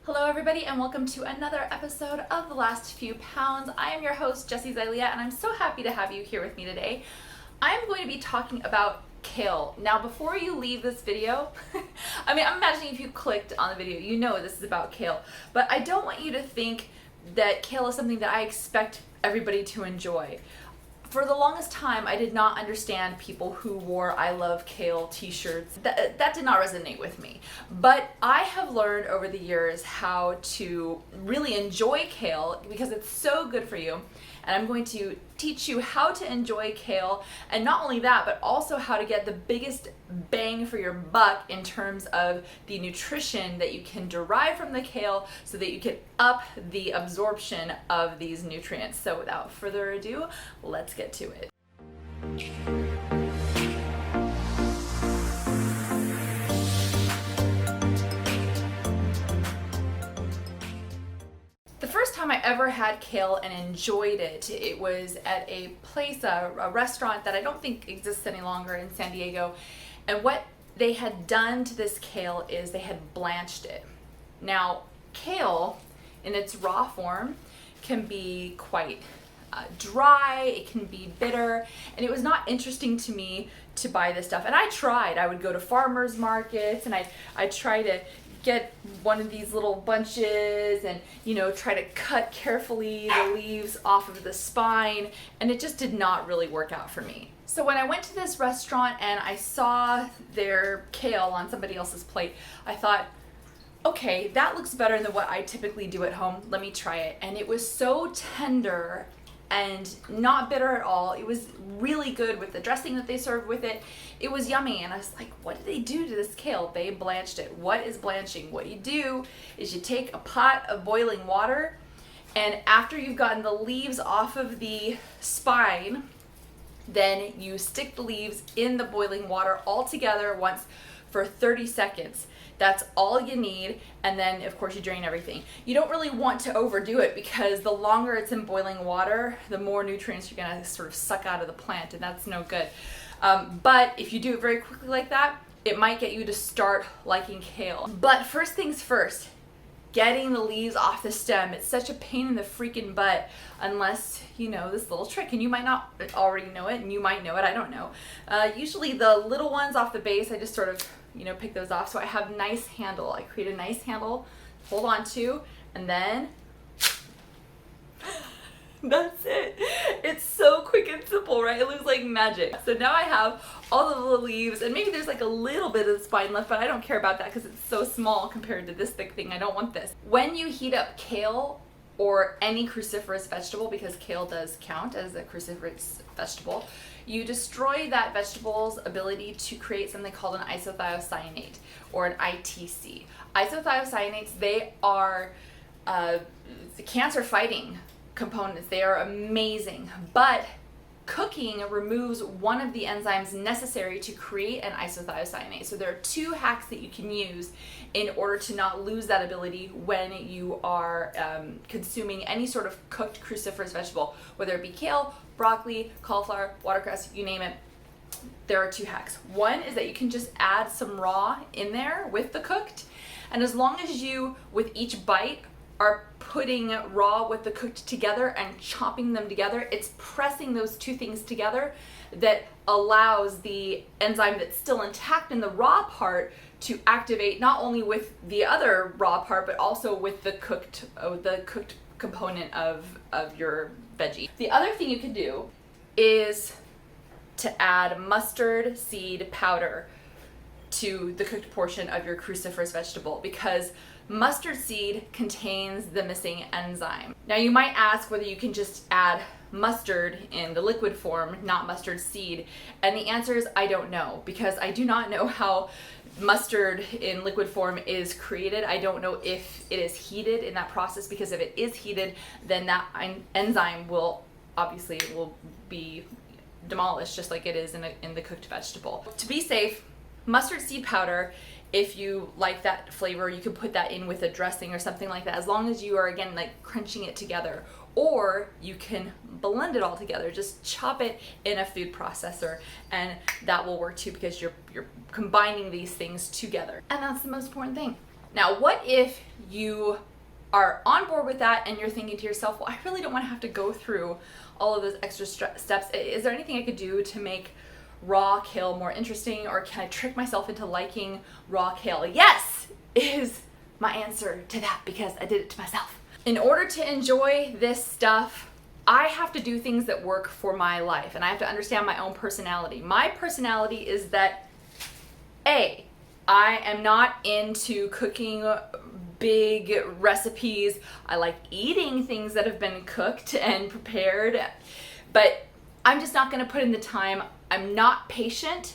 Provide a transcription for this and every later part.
Hello everybody and welcome to another episode of The Last Few Pounds. I am your host Jessie Zylea and I'm so happy to have you here with me today. I'm going to be talking about kale. Now before you leave this video, I'm imagining if you clicked on the video, you know this is about kale, but I don't want you to think that kale is something that I expect everybody to enjoy. For the longest time, I did not understand people who wore I love kale t-shirts. That did not resonate with me. But I have learned over the years how to really enjoy kale because it's so good for you. And I'm going to teach you how to enjoy kale, and not only that, but also how to get the biggest bang for your buck in terms of the nutrition that you can derive from the kale so that you can up the absorption of these nutrients. So without further ado, let's get to it. The first time I ever had kale and enjoyed it, it was at a place, a restaurant that I don't think exists any longer in San Diego. And what they had done to this kale is they had blanched it. Now, kale in its raw form can be quite dry, it can be bitter, and it was not interesting to me to buy this stuff. And I tried. I would go to farmers markets and I'd try to get one of these little bunches and, try to cut carefully the leaves off of the spine, and it just did not really work out for me. So when I went to this restaurant and I saw their kale on somebody else's plate, I thought, okay, that looks better than what I typically do at home. Let me try it. And it was so tender and not bitter at all. It was really good with the dressing that they served with it. It was yummy, and I was like, what did they do to this kale? They blanched it. What is blanching? What you do is you take a pot of boiling water, and after you've gotten the leaves off of the spine, then you stick the leaves in the boiling water all together once for 30 seconds. That's all you need, and then of course you drain everything. You don't really want to overdo it because the longer it's in boiling water, the more nutrients you're gonna sort of suck out of the plant, and that's no good. But if you do it very quickly like that, it might get you to start liking kale. But first things first, getting the leaves off the stem. It's such a pain in the freaking butt unless you know this little trick, and you might not already know it, and you might know it, I don't know. Usually the little ones off the base, I just sort of pick those off. So I have nice handle. I create a nice handle, hold on to, and then that's it. It's so quick and simple, right? It looks like magic. So now I have all of the leaves, and maybe there's like a little bit of the spine left, but I don't care about that because it's so small compared to this thick thing. I don't want this. When you heat up kale or any cruciferous vegetable, because kale does count as a cruciferous vegetable, you destroy that vegetable's ability to create something called an isothiocyanate, or an ITC. Isothiocyanates, they are cancer-fighting components. They are amazing, but cooking removes one of the enzymes necessary to create an isothiocyanate. So there are two hacks that you can use in order to not lose that ability when you are consuming any sort of cooked cruciferous vegetable, whether it be kale, broccoli, cauliflower, watercress, you name it. There are two hacks. One is that you can just add some raw in there with the cooked, and as long as you, with each bite, are putting raw with the cooked together and chopping them together, it's pressing those two things together that allows the enzyme that's still intact in the raw part to activate not only with the other raw part, but also with the cooked component of your veggie. The other thing you can do is to add mustard seed powder to the cooked portion of your cruciferous vegetable, because mustard seed contains the missing enzyme. Now you might ask whether you can just add mustard in the liquid form, not mustard seed, and the answer is I don't know, because I do not know how mustard in liquid form is created. I don't know if it is heated in that process, because if it is heated, then that enzyme will be demolished just like it is in the cooked vegetable. To be safe, mustard seed powder, if you like that flavor, you can put that in with a dressing or something like that, as long as you are, again, like crunching it together. Or you can blend it all together, just chop it in a food processor, and that will work too, because you're combining these things together. And that's the most important thing. Now, what if you are on board with that and you're thinking to yourself, well, I really don't want to have to go through all of those extra steps. Is there anything I could do to make raw kale more interesting, or can I trick myself into liking raw kale? Yes, is my answer to that, because I did it to myself. In order to enjoy this stuff, I have to do things that work for my life, and I have to understand my own personality. My personality is that I am not into cooking big recipes. I like eating things that have been cooked and prepared, but I'm just not going to put in the time. I'm not patient.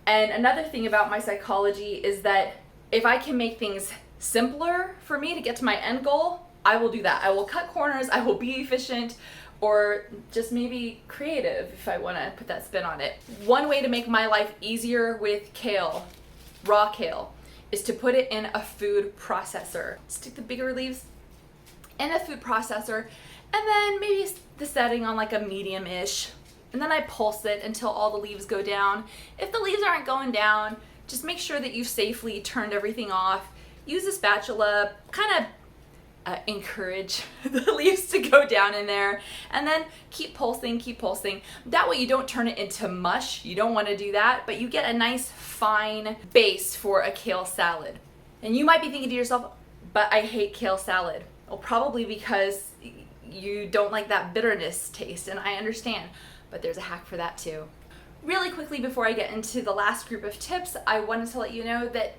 And another thing about my psychology is that if I can make things simpler for me to get to my end goal, I will do that. I will cut corners, I will be efficient, or just maybe creative if I want to put that spin on it. One way to make my life easier with kale, raw kale, is to put it in a food processor. Stick the bigger leaves in a food processor, and then maybe the setting on like a medium-ish, and then I pulse it until all the leaves go down. If the leaves aren't going down, just make sure that you've safely turned everything off. Use a spatula, kind of encourage the leaves to go down in there, and then keep pulsing. That way you don't turn it into mush. You don't want to do that, but you get a nice fine base for a kale salad. And you might be thinking to yourself, but I hate kale salad. Well, probably because you don't like that bitterness taste, and I understand, but there's a hack for that too. Really quickly before I get into the last group of tips, I wanted to let you know that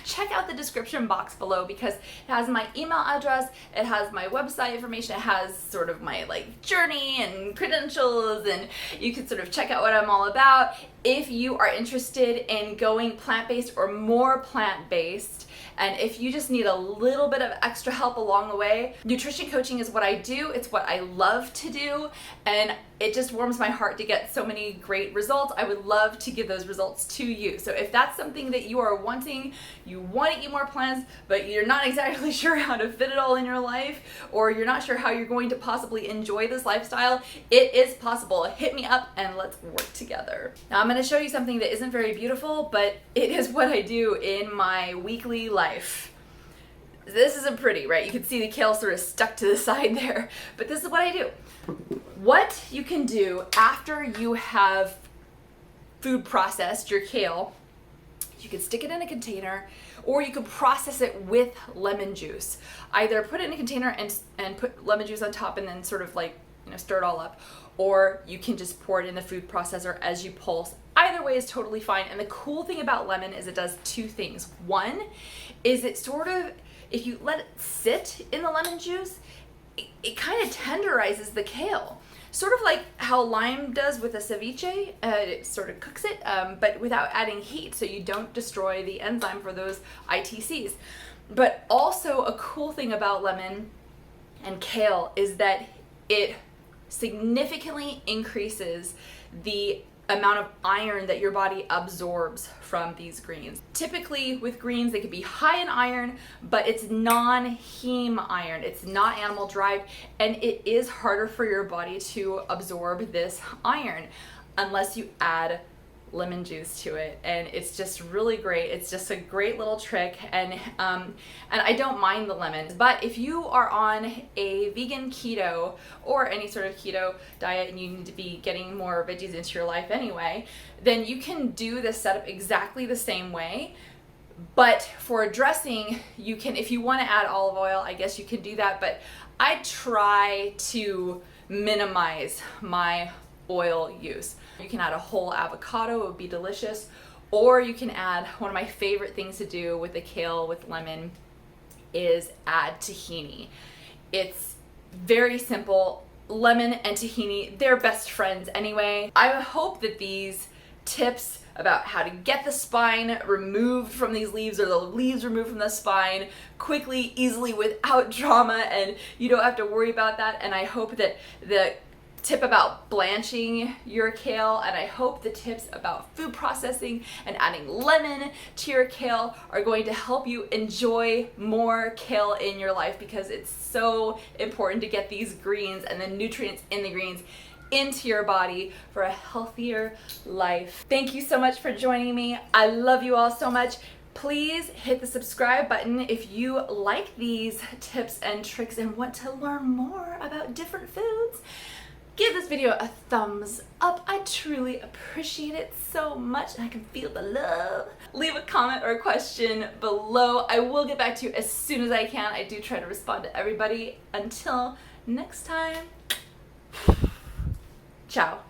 check out the description box below, because it has my email address, it has my website information, it has sort of my like journey and credentials, and you can sort of check out what I'm all about. If you are interested in going plant-based or more plant-based, and if you just need a little bit of extra help along the way, nutrition coaching is what I do. It's what I love to do, and it just warms my heart to get so many great results. I would love to give those results to you. So if that's something that you are wanting, you want to eat more plants, but you're not exactly sure how to fit it all in your life, or you're not sure how you're going to possibly enjoy this lifestyle, it is possible. Hit me up and let's work together. Now I'm going to show you something that isn't very beautiful, but it is what I do in my weekly life. This isn't pretty, right? You can see the kale sort of stuck to the side there, but this is what I do. What you can do after you have food processed your kale, you can stick it in a container, or you can process it with lemon juice. Either put it in a container and put lemon juice on top and then sort of like, stir it all up, or you can just pour it in the food processor as you pulse. Either way is totally fine. And the cool thing about lemon is it does two things. One is it sort of, if you let it sit in the lemon juice, it kind of tenderizes the kale. Sort of like how lime does with a ceviche, it sort of cooks it, but without adding heat, so you don't destroy the enzyme for those ITCs. But also a cool thing about lemon and kale is that it significantly increases the amount of iron that your body absorbs from these greens. Typically with greens, they could be high in iron, but it's non-heme iron. It's not animal derived, and it is harder for your body to absorb this iron unless you add lemon juice to it, and it's just really great. It's just a great little trick, and I don't mind the lemons. But if you are on a vegan keto or any sort of keto diet and you need to be getting more veggies into your life anyway, then you can do this setup exactly the same way. But for dressing, you can, if you want to add olive oil, I guess you can do that, but I try to minimize my oil use. You can add a whole avocado, it would be delicious, or you can add, one of my favorite things to do with the kale with lemon is add tahini. It's very simple. Lemon and tahini, they're best friends anyway. I hope that these tips about how to get the spine removed from these leaves, or the leaves removed from the spine quickly, easily, without drama, and you don't have to worry about that. And I hope that the tip about blanching your kale, and I hope the tips about food processing and adding lemon to your kale are going to help you enjoy more kale in your life, because it's so important to get these greens and the nutrients in the greens into your body for a healthier life. Thank you so much for joining me. I love you all so much. Please hit the subscribe button if you like these tips and tricks and want to learn more about different foods. Give this video a thumbs up. I truly appreciate it so much, and I can feel the love. Leave a comment or a question below. I will get back to you as soon as I can. I do try to respond to everybody. Until next time, ciao.